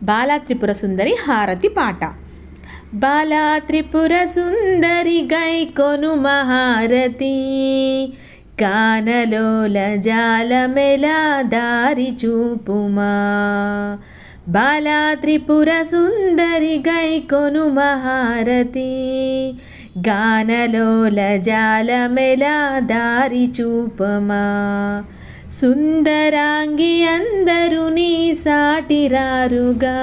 బాలా త్రిపుర సుందరి హారతి పాట. బాలా త్రిపుర సుందరి గైకొను మహారతి, గానలోల జాలమెలా దారి చూపుమా. బాలా త్రిపుర సుందరి గైకొను మహారతి, గానలోల జాలమెలా దారి చూపమా. సుందరాంగి అందరు నీ సాటిరారుగా,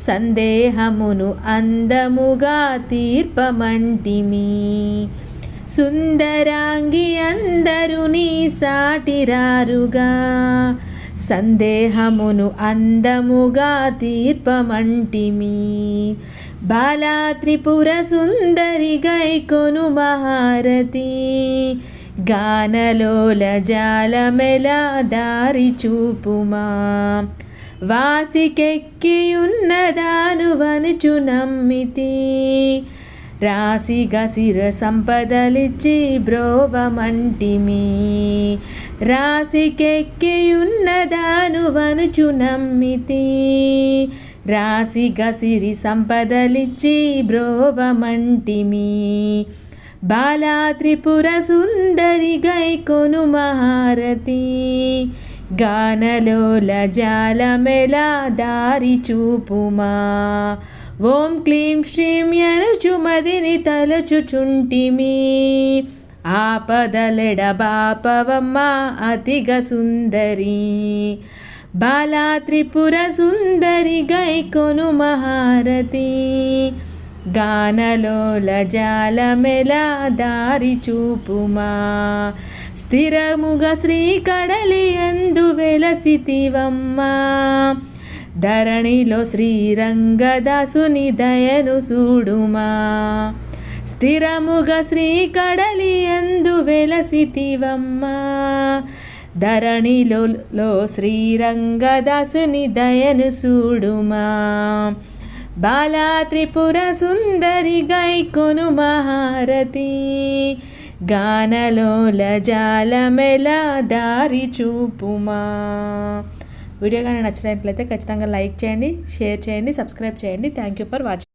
సందేహమును అందముగా తీర్పమంటిమి. సుందరాంగి అందరు నీ సాటిరారుగా, సందేహమును అందముగా తీర్పమంటిమి. బాలా త్రిపుర సుందరి గైకొను మహారతి, గానలోల జాలమెలా దారి చూపుమా. వాసికెక్కియున్నదాను వనుచు నమ్మితి, రాశిగా సిర సంపదలిచ్చి బ్రోవమంటిమి. రాశికెక్కియున్నదాను వనుచు నమ్మితి, రాశిగా సిరి సంపదలిచ్చి బ్రోవమంటిమి. బాలా త్రిపుర సుందరి గైకొను మహారతి, గానలోల జాలమెలా దారి చూపుమా. ఓం క్లీం శ్రీం యనుచు మదిని తలచుచుంటిమి, ఆపదలెడబాపవమ్మ అతిగ సుందరి. బాలా త్రిపుర సుందరి గైకొను మహారతి, గానలోల జాలమెలా దారి చూపుమా. స్థిరముగా శ్రీ కడలి యందు వెలసితివమ్మా, ధరణిలో శ్రీరంగదాసుని దయను చూడుమా. స్థిరముగా శ్రీ కడలి యందు వెలసితివమ్మా, ధరణిలో శ్రీరంగదాసుని దయను చూడుమా. బాలా త్రిపుర సుందరి గైకొను మహారతి, గానలోల జాలమెలా దారి చూపుమా. వీడియో కానీ నచ్చినట్లయితే ఖచ్చితంగా లైక్ చేయండి, షేర్ చేయండి, సబ్స్క్రైబ్ చేయండి. Thank you for watching.